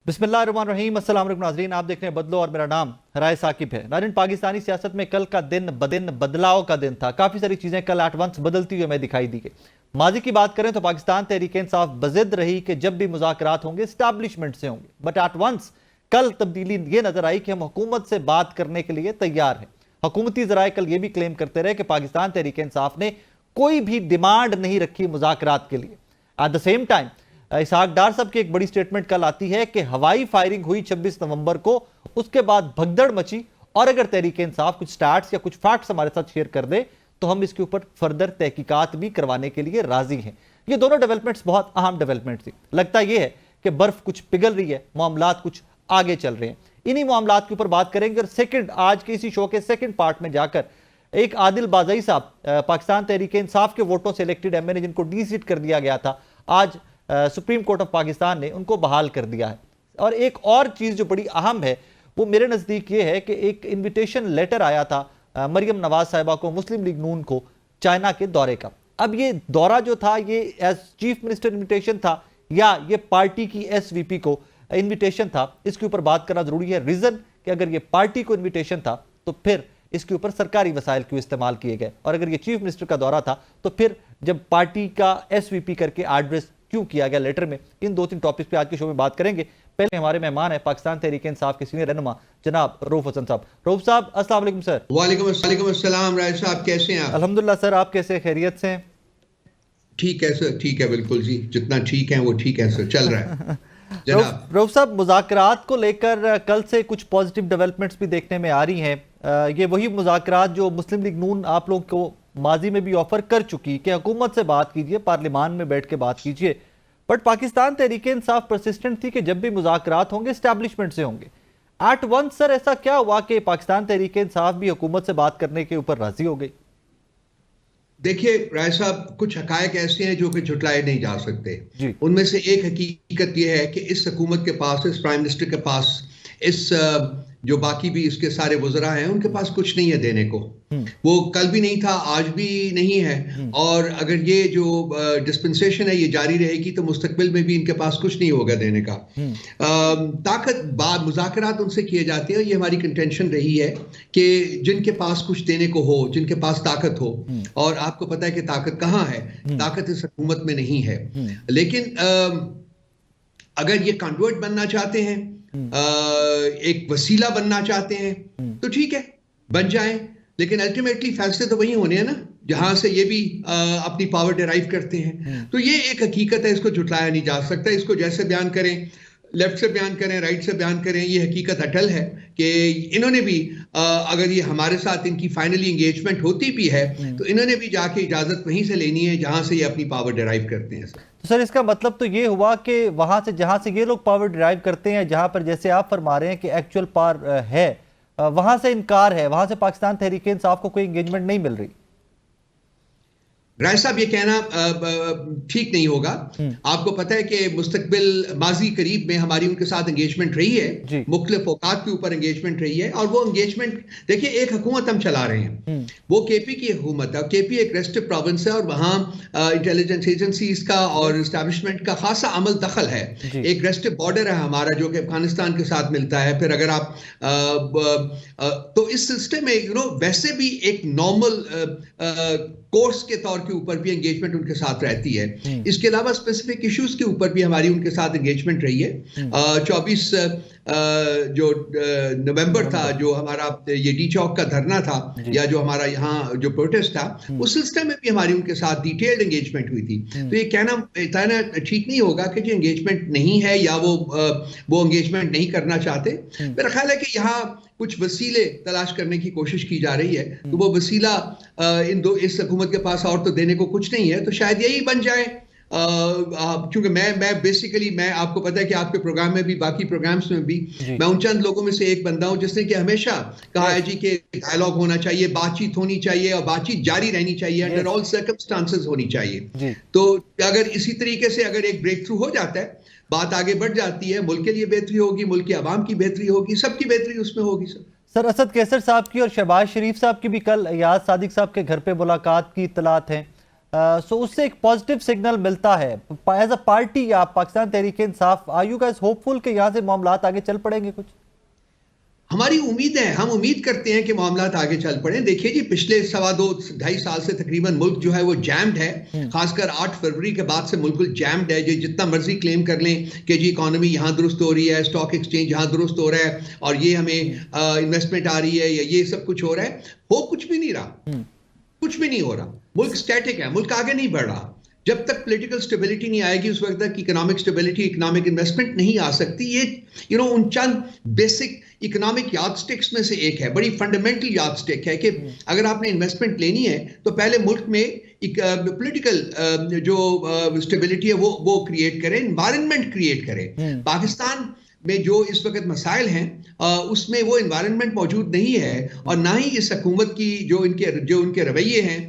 बिस्मिल्लाहिर्रहमानिर्रहीम। अस्सलाम वालेकुम नाज़रीन, आप देख रहे हैं बदलो और मेरा नाम राय साकिब है। नाज़रीन, पाकिस्तानी सियासत में कल का दिन बदलाव का दिन था। काफ़ी सारी चीज़ें कल एट वंस बदलती हुई हमें दिखाई दी गई। माजी की बात करें तो पाकिस्तान तहरीक इंसाफ बज़िद रही कि जब भी मुज़ाकरात होंगे इस्टेब्लिशमेंट से होंगे, बट एट वंस कल तब्दीली ये नजर आई कि हम हुकूमत से बात करने के लिए तैयार हैं। हुकूमती ज़राए कल ये भी क्लेम करते रहे कि पाकिस्तान तहरीक इंसाफ ने कोई भी डिमांड नहीं रखी मुज़ाकरात के लिए। एट द सेम टाइम इसहाक डार साहब की एक बड़ी स्टेटमेंट कल आती है कि हवाई फायरिंग हुई 26 नवंबर को, उसके बाद भगदड़ मची और अगर तहरीक इंसाफ कुछ स्टैट्स या कुछ फैक्ट्स हमारे साथ शेयर कर दे तो हम इसके ऊपर फर्दर तहकीकात भी करवाने के लिए राजी हैं। ये दोनों डेवलपमेंट्स बहुत अहम डेवलपमेंट थी। लगता यह है कि बर्फ कुछ पिघल रही है, मामलात कुछ आगे चल रहे हैं। इन्हीं मामलात के ऊपर बात करेंगे और सेकंड, आज के इसी शो के सेकंड पार्ट में जाकर एक आदिल बाज़ई साहब, पाकिस्तान तहरीक इंसाफ के वोटों से इलेक्टेड एमएलए जिनको डीसीट कर दिया गया था, आज सुप्रीम कोर्ट ऑफ पाकिस्तान ने उनको बहाल कर दिया है। और एक और चीज जो बड़ी अहम है वो मेरे नजदीक ये है कि एक इनविटेशन लेटर आया था मरियम नवाज साहिबा को, मुस्लिम लीग नून को, चाइना के दौरे का। अब ये दौरा जो था ये एज चीफ मिनिस्टर इनविटेशन था या ये पार्टी की एसवीपी को इनविटेशन था, इसके ऊपर बात करना जरूरी है। रीजन कि अगर ये पार्टी को इनविटेशन था तो फिर इसके ऊपर सरकारी वसाइल क्यों इस्तेमाल किए गए, और अगर ये चीफ मिनिस्टर का दौरा था तो फिर जब पार्टी का एसवीपी करके एड्रेस क्यों किया गया लेटर में। इन दो तीन टॉपिक्स पे आज के शो में बात करेंगे। पहले हमारे मेहमान है पाकिस्तान तहरीक इंसाफ के सीनियर रहनुमा जनाब रऊफ हसन साहब। रऊफ साहब अस्सलाम वालेकुम सर। वालेकुम अस्सलाम राय साहब, कैसे हैं आप? अल्हम्दुलिल्लाह सर, आप कैसे, खैरियत से हैं? ठीक है सर, ठीक है, बिल्कुल जी, जितना ठीक है वो ठीक है सर, चल रहा है जनाब। रऊफ साहब, मुज़ाकरात को लेकर कल से कुछ पॉजिटिव डेवलपमेंट्स भी देखने में आ रही हैं। ये वही मुज़ाकरात जो मुस्लिम लीग नून आप लोग को माजी में भी ऑफर कर चुकी कि हुकूमत से बात कीजिए, पार्लियामान में बैठ के बात कीजिए, but Pakistan Tehreek Insaf persistent थी कि जब भी मुज़ाकरात होंगे एस्टैब्लिशमेंट से होंगे। एट वंस सर ऐसा क्या हुआ कि पाकिस्तान तहरीक इंसाफ भी हुकूमत से बात करने के ऊपर राजी हो गई? देखिए राय साहब, कुछ हकायक ऐसे हैं जो कि झुटलाए नहीं जा सकते। उनमें से एक हकीकत यह है कि इस हुकूमत के पास, इस प्राइम मिनिस्टर के पास, इस जो बाकी भी इसके सारे वज़रा हैं उनके पास कुछ नहीं है देने को। वो कल भी नहीं था, आज भी नहीं है, और अगर ये जो डिस्पेंसेशन है ये जारी रहेगी तो मुस्तकबिल में भी इनके पास कुछ नहीं होगा देने का। मुज़ाकरात उनसे किए जाते हैं। ये हमारी कंटेंशन रही है कि जिनके पास कुछ देने को हो, जिनके पास ताकत हो, और आपको पता है कि ताकत कहाँ है, ताकत इस हुकूमत में नहीं है। लेकिन अगर ये कॉन्वर्ट बनना चाहते हैं, एक वसीला बनना चाहते हैं तो ठीक है, बन जाएं, लेकिन अल्टीमेटली फैसले तो वही होने हैं ना जहां से ये भी अपनी पावर डिराइव करते हैं। तो ये एक हकीकत है, इसको झुटलाया नहीं जा सकता। इसको जैसे बयान करें, लेफ्ट से बयान करें, राइट से बयान करें, ये हकीकत अटल है कि इन्होंने भी अगर ये हमारे साथ इनकी फाइनली एंगेजमेंट होती भी है तो इन्होंने भी जाके इजाजत वहीं से लेनी है जहां से ये अपनी पावर डिराइव करते हैं। तो सर इसका मतलब तो ये हुआ कि वहां से जहां से ये लोग पावर डिराइव करते हैं, जहां पर जैसे आप फरमा रहे हैं कि एक्चुअल पावर है, वहां से इनकार है, वहां से पाकिस्तान तहरीक इंसाफ को कोई एंगेजमेंट नहीं मिल रही। राय साहब, ये कहना ठीक नहीं होगा। आपको पता है कि मुस्तकबिल माजी करीब में हमारी उनके साथ एंगेजमेंट रही है, मुख्तलिफ औकात के ऊपर एंगेजमेंट रही है, और वो एंगेजमेंट देखिए, एक हुकूमत हम चला रहे हैं, वो केपी की हुकूमत है। केपी एक रेस्टिव प्रोविंस है और वहाँ इंटेलिजेंस एजेंसीज का और इस्टेब्लिशमेंट का खासा अमल दखल है। एक रेस्टिव बॉर्डर है हमारा जो कि अफगानिस्तान के साथ मिलता है। फिर अगर आप तो इस सिस्टम में वैसे भी एक नॉर्मल कोर्स के तौर के ऊपर भी एंगेजमेंट उनके साथ रहती है। इसके अलावा स्पेसिफिक इश्यूज के ऊपर भी हमारी उनके साथ एंगेजमेंट रही है। 24 जो नवंबर था, जो हमारा ये डी चौक का धरना था या जो हमारा यहाँ जो प्रोटेस्ट था, उस सिलसिले में भी हमारी उनके साथ डिटेल्ड एंगेजमेंट हुई थी। तो ये कहना ठीक नहीं होगा कि जो एंगेजमेंट नहीं है या वो एंगेजमेंट नहीं करना चाहते। मेरा ख्याल है कि यहाँ कुछ वसीले तलाश करने की कोशिश की जा रही है, तो वो वसीला इस हुकूमत के पास और तो देने को कुछ नहीं है, तो शायद यही बन जाए। क्योंकि मैं बेसिकली, मैं आपको पता है कि आपके प्रोग्राम में भी, बाकी प्रोग्राम्स में भी, मैं उन चंद लोगों में से एक बंदा हूं जिसने कि हमेशा कहा है जी कि डायलॉग होना चाहिए, बातचीत होनी चाहिए और बातचीत जारी रहनी चाहिए, अंडर ऑल सर्कमस्टांसेस होनी चाहिए। तो अगर इसी तरीके से अगर एक ब्रेक थ्रू हो जाता है, बात आगे बढ़ जाती है, मुल्क के लिए बेहतरी होगी, मुल्क की आवाम की बेहतरी होगी, सबकी बेहतरी उसमें होगी। सर असद कैसर साहब की और शहबाज शरीफ साहब की भी कल याद सादिक साहब के घर पे मुलाकात की इत्तलात हैं। सो उससे एक पॉजिटिव सिग्नल मिलता है एज अ पार्टी। आप Pakistan Tehreek Insaf, are you guys hopeful कि यहाँ से मामलात आगे चल पड़ेंगे? कुछ हमारी उम्मीद है, हम उम्मीद करते हैं कि मामलात आगे चल पड़े। देखिए जी, पिछले 2.5 साल से तकरीबन मुल्क जो है वो जैम्ड है। खासकर 8 फरवरी के बाद से मुल्क जैम्ड है। जितना मर्जी क्लेम कर लें कि जी इकोनॉमी यहाँ दुरुस्त हो रही है, स्टॉक एक्सचेंज यहाँ दुरुस्त हो रहा है और ये हमें इन्वेस्टमेंट आ रही है या ये सब कुछ हो रहा है, हो कुछ भी नहीं रहा। कुछ भी नहीं हो रहा। मुल्क स्टैटिक है, मुल्क आगे नहीं बढ़ रहा। जब तक पॉलिटिकल स्टेबिलिटी नहीं आएगी उस वक्त तक इकोनॉमिक स्टेबिलिटी, इकोनॉमिक इन्वेस्टमेंट नहीं आ सकती। ये उन चंद बेसिक इकोनॉमिक यार्डस्टिक्स में से एक है, बड़ी फंडामेंटल यार्डस्टिक है कि अगर आपने इन्वेस्टमेंट लेनी है तो पहले मुल्क में पॉलिटिकल जो स्टेबिलिटी है वो क्रिएट करें, एनवायरनमेंट क्रिएट करें। पाकिस्तान में जो इस वक्त मसाइल हैं उसमें वो एनवायरनमेंट मौजूद नहीं है और ना ही इस हुकूमत की जो उनके रवैये हैं,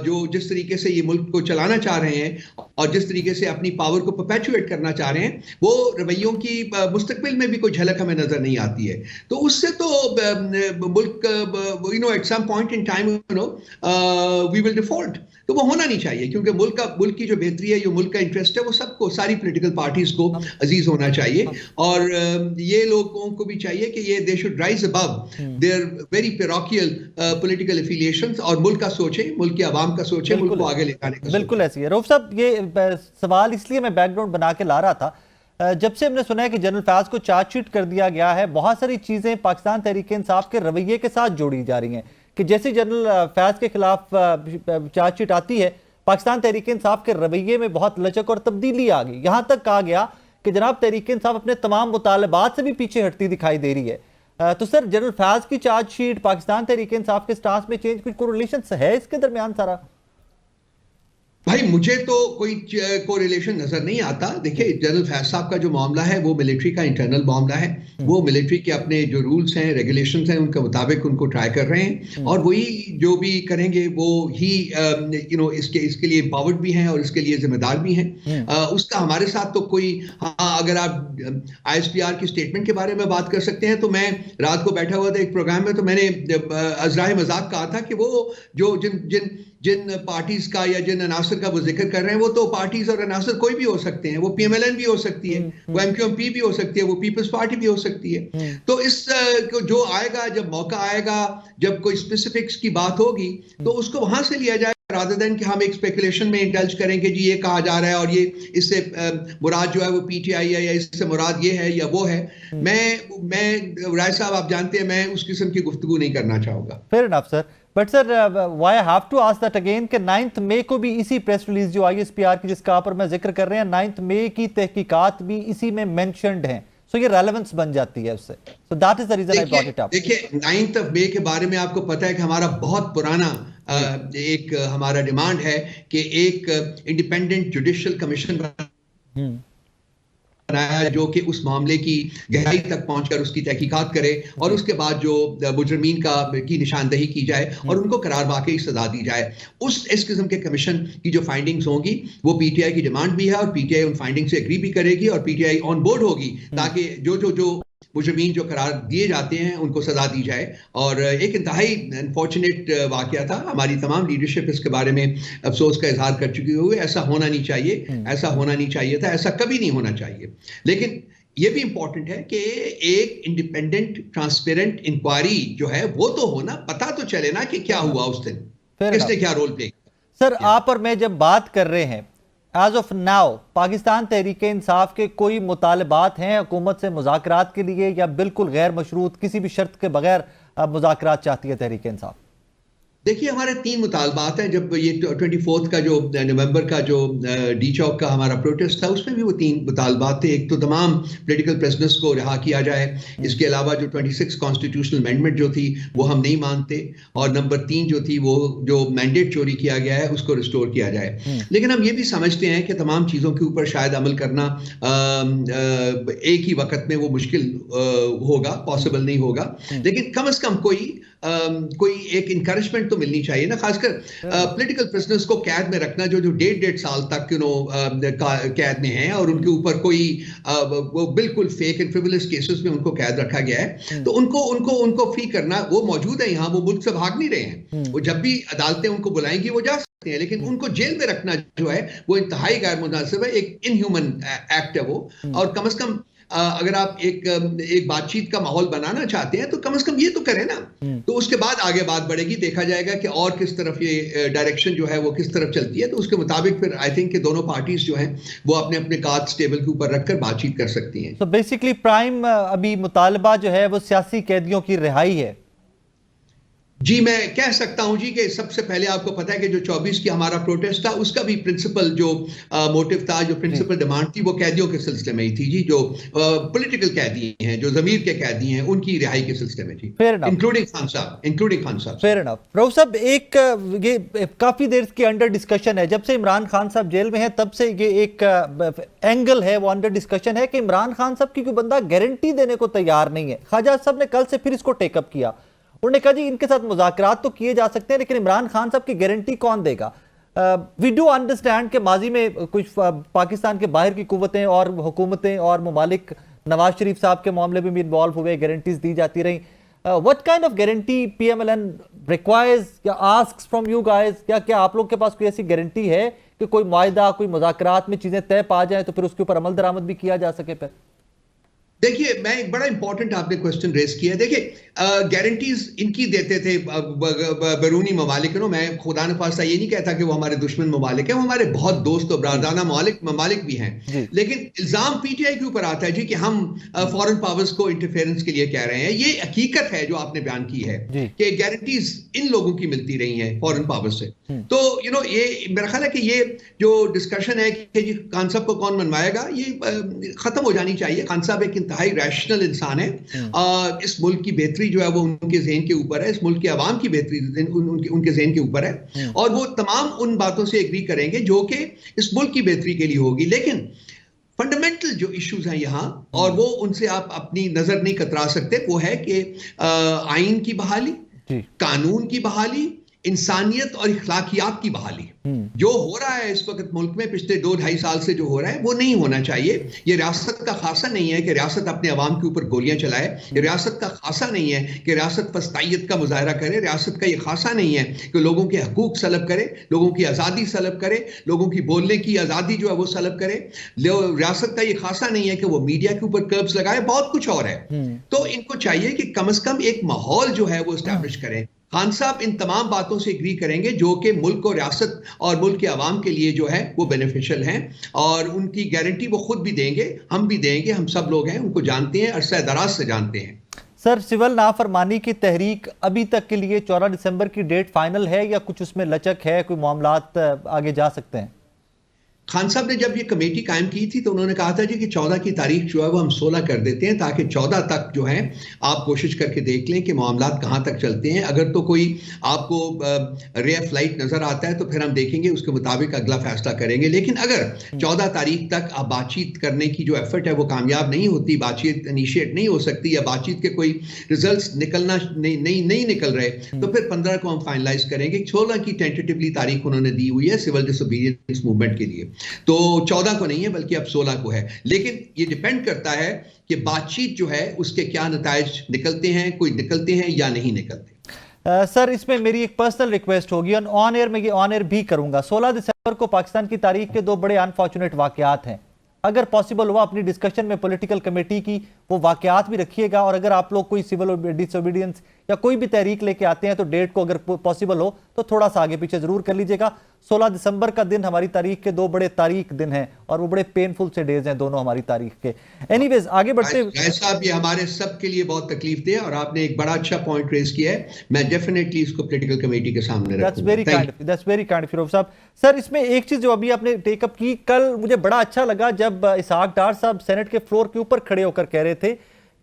जो जिस तरीके से ये मुल्क को चलाना चाह रहे हैं और जिस तरीके से अपनी पावर को परपेचुएट करना चाह रहे हैं, वो रवैयों की मुस्तकबिल में भी कोई झलक हमें नजर नहीं आती है। तो उससे तो मुल्क at some point in time we will default. तो वो होना नहीं चाहिए क्योंकि मुल्क की जो बेहतरी है, जो मुल्क का इंटरेस्ट है, वो सबको, सारी पॉलिटिकल पार्टीज को अजीज होना चाहिए। और ये लोगों को भी चाहिए कि ये they should rise above their very parochial political affiliations और मुल्क का सोचे, मुल्क की आवाम का सोचे, मुल्क को आगे ले जाने का। बिल्कुल ऐसी है। रऊफ साहब, ये सवाल इसलिए मैं बैकग्राउंड बना के ला रहा था, जब से हमने सुना है कि जनरल फयाज को चार्जशीट कर दिया गया है, बहुत सारी चीजें पाकिस्तान तहरीक इंसाफ के रवैये के साथ जोड़ी जा रही हैं कि जैसे जनरल फयाज के खिलाफ चार्जशीट आती है, पाकिस्तान तहरीक इंसाफ के रवैये में बहुत लचक और तब्दीली आ गई। यहां तक कहा गया कि जनाब तहरीक इंसाफ अपने तमाम मुतालबात से भी पीछे हटती दिखाई दे रही है। तो सर, जनरल फयाज की चार्जशीट, पाकिस्तान तहरीक इंसाफ के स्टांस में चेंज, कुछ कोरिलेशन है इसके दरमियान सारा? भाई मुझे तो कोई कोरिलेशन नजर नहीं आता। देखिए, जनरल फयाज साहब का जो मामला है वो मिलिट्री का इंटरनल मामला है। वो मिलिट्री के अपने जो रूल्स हैं, रेगुलेशंस हैं, उनके मुताबिक उनको ट्राई कर रहे हैं और वही जो भी करेंगे वो ही इसके लिए एम्पावर्ड भी हैं और इसके लिए जिम्मेदार भी हैं। उसका हमारे साथ तो कोई, हाँ, अगर आप ISPR की स्टेटमेंट के बारे में बात कर सकते हैं तो मैं रात को बैठा हुआ था एक प्रोग्राम में, तो मैंने अजराए मजाक कहा था कि वो जो जिन पार्टीज का या जिन अनासर का वो जिक्र कर रहे हैं, वो तो पार्टीज और अनासर कोई भी हो सकते हैं। वो PMLN भी हो सकती है, वो MQMP भी हो सकती है, वो पीपल्स पार्टी भी हो सकती है। तो इस जो आएगा, जब मौका आएगा, जब कोई स्पेसिफिक्स की बात होगी तो उसको वहां से लिया जाएगा, रादर देन कि हम एक स्पेकुलेशन में इंडल्ज करेंगे जी ये कहा जा रहा है और ये इससे मुराद जो है वो PTI है या इससे मुराद ये है या वो है। मैं राय साहब, आप जानते हैं मैं उस किस्म की गुफ्तगू नहीं करना चाहूंगा। Fair enough sir, but sir why I have to ask that again कि 9 मई को भी इसी प्रेस रिलीज जो ISPR की जिसका पर मैं जिक्र कर रहे हैं, 9 मई की तहकीकात भी इसी में मेंशन्ड हैं। सो ये रेलेवेंस बन जाती है उससे। So that is the reason I brought it up. देखिए, 9 मई के बारे में आपको पता है कि हमारा बहुत पुराना एक हमारा डिमांड है कि एक इंडिपेंडेंट जुडिशियल कमीशन बनाया जो कि उस मामले की गहराई तक पहुंचकर उसकी तहकीकात करे और उसके बाद जो मुजरिमीन की निशानदही की जाए और उनको करार वाकई सजा दी जाए। इस किस्म के कमीशन की जो फाइंडिंग्स होंगी वो PTI की डिमांड भी है और PTI उन फाइंडिंग से एग्री भी करेगी और PTI ऑन बोर्ड होगी ताकि जो मुजरिमीन जो करार दिए जाते हैं उनको सजा दी जाए। और एक इंतहाई अनफॉर्चुनेट वाकया था। हमारी तमाम लीडरशिप इसके बारे में अफसोस का इजहार कर चुकी हुई। ऐसा होना नहीं चाहिए, ऐसा होना नहीं चाहिए था, ऐसा कभी नहीं होना चाहिए। लेकिन ये भी इंपॉर्टेंट है कि एक इंडिपेंडेंट ट्रांसपेरेंट इंक्वायरी जो है वो तो होना, पता तो चले ना कि क्या हुआ उस दिन, किसने क्या रोल प्ले। सर, आप और मैं जब बात कर रहे हैं, as of now Pakistan Tehreek इंसाफ के कोई मुतालबात हैं हुकूमत से मुज़ाकरात के लिए या बिल्कुल गैर मशरूत किसी भी शर्त के बगैर मुज़ाकरात चाहती है तहरीक इंसाफ? देखिए, हमारे 3 मुतालबात हैं। जब ये 24 का जो नवंबर का जो डी चौक का हमारा प्रोटेस्ट था उसमें भी वो 3 मुतालबात थे। एक तो तमाम पॉलिटिकल प्रिजनर्स को रिहा किया जाए। इसके अलावा जो 26 कॉन्स्टिट्यूशनल अमेंडमेंट जो थी वो हम नहीं मानते। और नंबर 3 जो थी वो जो मैंडेट चोरी किया गया है उसको रिस्टोर किया जाए। लेकिन हम ये भी समझते हैं कि तमाम चीज़ों के ऊपर शायद अमल करना एक ही वक्त में वो मुश्किल होगा, पॉसिबल नहीं होगा। लेकिन कम से कम कोई एक इंकरेजमेंट तो मिलनी चाहिए ना, खासकर पॉलिटिकल प्रिजनर्स को कैद में रखना जो 1.5 साल तक कैद में हैं और उनके ऊपर कोई वो बिल्कुल फेक एंड फ्रिवोलस केसेस में उनको कैद रखा गया है। तो उनको फ्री करना, वो मौजूद है यहाँ, वो मुल्क से भाग नहीं रहे हैं। वो जब भी अदालतें उनको बुलाएंगी वो जा सकते हैं, लेकिन उनको जेल में रखना जो है वो इंतहाई गैर मुनासिब है, एक इनह्यूमन एक्ट है वो। और कम से कम अगर आप एक बातचीत का माहौल बनाना चाहते हैं तो कम से कम ये तो करें ना, तो उसके बाद आगे बात बढ़ेगी, देखा जाएगा कि और किस तरफ ये डायरेक्शन जो है वो किस तरफ चलती है, तो उसके मुताबिक फिर आई थिंक कि दोनों पार्टीज जो हैं वो अपने अपने कार्ड्स टेबल के ऊपर रखकर बातचीत कर सकती हैं। तो बेसिकली प्राइम अभी मुतालबा जो है वो सियासी कैदियों की रिहाई है। जी मैं कह सकता हूं जी कि सबसे पहले आपको पता है कि जो 24 की हमारा प्रोटेस्ट था उसका भी प्रिंसिपल जो मोटिव था, जो प्रिंसिपल डिमांड थी, वो कैदियों के सिलसिले में ही थी जी, जो पॉलिटिकल कैदी हैं, जो जमीर के कैदी हैं, उनकी रिहाई के सिलसिले में थी, इंक्लूडिंग खान साहब। Fair enough. रऊफ साहब, एक ये काफी देर की अंडर डिस्कशन है, जब से इमरान खान साहब जेल में हैं तब से ये एक एंगल है वो अंडर डिस्कशन है कि इमरान खान साहब की कोई बंदा गारंटी देने को तैयार नहीं है। ख्वाजा साहब ने कल से फिर इसको टेकअप किया, उन्होंने कहा जी इनके साथ मुज़ाकरात तो किए जा सकते हैं लेकिन इमरान खान साहब की गारंटी कौन देगा। वी डू अंडरस्टैंड कि माजी में कुछ पाकिस्तान के बाहर की कुव्वतें और हुकूमतें और ममालिक नवाज शरीफ साहब के मामले में भी इन्वॉल्व हुए, गारंटीज दी जाती रही। What kind of guarantee PMLN requires या आस्क्स फ्रॉम यू गाइस? क्या आप लोग के पास कोई ऐसी गारंटी है कि कोई मुआहिदा, कोई मुज़ाकरात में चीजें तय पा जाए तो फिर उसके ऊपर अमल दरामद भी किया जा सके? फिर देखिए, मैं एक बड़ा इंपॉर्टेंट आपने क्वेश्चन रेज किया है। देखिए, गारंटीज इनकी देते थे बैरूनी ममालिक। मैं खुदा न खास्ता ये नहीं कहता कि वो हमारे दुश्मन ममालिक हैं, वो हमारे बहुत दोस्त और बरादाना ममालिक भी हैं, लेकिन इल्जाम PTI के ऊपर आता है जी कि हम फॉरेन पावर्स को इंटरफेरेंस के लिए कह रहे हैं। ये हकीकत है जो आपने बयान की है कि गारंटीज इन लोगों की मिलती रही हैं फॉरेन पावर्स से। तो ये मेरा ख्याल है कि ये जो डिस्कशन है कि जी खान साहब को कौन मनवाएगा, ये खत्म हो जानी चाहिए। खान साहब एक इंतहाई रैशनल इंसान है, इस मुल्क की बेहतरी जो है वो उनके ज़हन के ऊपर है, इस मुल्क के अवाम की बेहतरी उनके ज़हन के ऊपर है, और वो तमाम उन बातों से एग्री करेंगे जो कि इस मुल्क की बेहतरी के लिए होगी। लेकिन फंडामेंटल जो इश्यूज हैं यहाँ, और वो उनसे आप अपनी नजर नहीं कतरा सकते, वो है कि आइन की बहाली, कानून की बहाली, इंसानियत और इखलाकियात की बहाली। जो हो रहा है इस वक्त मुल्क में पिछले 2-2.5 साल से जो हो रहा है वो नहीं होना चाहिए। ये रियासत का खासा नहीं है कि रियासत अपने अवाम के ऊपर गोलियां चलाए, ये रियासत का खासा नहीं है कि रियासत फस्तायत का मुजाहरा करे, रियासत का ये खासा नहीं है कि लोगों के हकूक सलब करे, लोगों की आज़ादी सलब करे, लोगों की बोलने की आज़ादी जो है वो सलब करे। रियासत का ये खासा नहीं है कि वो मीडिया के ऊपर कर्ब्स लगाए, बहुत कुछ और है। तो इनको चाहिए कि कम से कम एक माहौल जो है वो एस्टैब्लिश करें। खान साहब इन तमाम बातों से एग्री करेंगे जो कि मुल्क और रियासत और मुल्क के अवाम के लिए जो है वो बेनिफिशियल हैं, और उनकी गारंटी वो खुद भी देंगे, हम भी देंगे, हम सब लोग हैं, उनको जानते हैं, अरसा दराज से जानते हैं। सर, सिविल नाफरमानी की तहरीक अभी तक के लिए 14 दिसंबर की डेट फाइनल है या कुछ उसमें लचक है, कोई मामलात आगे जा सकते हैं? खान साहब ने जब ये कमेटी कायम की थी तो उन्होंने कहा था जी कि 14 की तारीख जो है वो हम 16 कर देते हैं, ताकि 14 तक जो है आप कोशिश करके देख लें कि मामलात कहाँ तक चलते हैं। अगर तो कोई आपको रेयर फ्लाइट नजर आता है तो फिर हम देखेंगे, उसके मुताबिक अगला फैसला करेंगे। लेकिन अगर 14 तारीख तक आप बातचीत करने की जो एफर्ट है वो कामयाब नहीं होती, बातचीत इनिशिएट नहीं हो सकती, या बातचीत के कोई रिजल्ट नहीं निकल रहे, तो फिर 15 को हम फाइनलाइज करेंगे। 16 की टेंटेटिवली तारीख उन्होंने दी हुई है सिविल डिसोबीडियंस मूवमेंट के लिए, तो 14 को नहीं है बल्कि अब 16 को है। लेकिन ये डिपेंड करता है कि बातचीत जो है उसके क्या नताइज निकलते हैं, कोई निकलते हैं या नहीं निकलते। सर, इसमें मेरी एक पर्सनल रिक्वेस्ट होगी, ऑन एयर में ये ऑन एयर भी करूंगा। 16 दिसंबर को पाकिस्तान की तारीख के 2 बड़े अनफॉर्चुनेट वाकयात हैं। अगर पॉसिबल हुआ अपनी डिस्कशन में पॉलिटिकल कमेटी की वो वाकयात भी रखिएगा, और अगर आप लोग कोई सिविल डिसोबीडियंस या कोई भी तहरीक लेके आते हैं तो डेट को अगर पॉसिबल हो तो थोड़ा सा आगे पीछे जरूर कर लीजिएगा। 16 दिसंबर का दिन हमारी तारीख के 2 बड़े तारीख दिन हैं, और वो बड़े पेनफुल से डेज हैं दोनों हमारी तारीख के। एनीवेज, आगे बढ़ते हुए साहब, ये हमारे सब के लिए बहुत तकलीफ दे, और आपने एक बड़ा अच्छा पॉइंट रेज किया है। मैं डेफिनेटली इसको पॉलिटिकल कमेटी के सामने रखूंगा। दैट्स वेरी काइंड फिरोज साहब। सर, इसमें एक चीज जो अभी आपने टेकअप की, कल मुझे बड़ा अच्छा लगा जब इसहाक डार साहब सेनेट के फ्लोर के ऊपर खड़े होकर कह रहे थे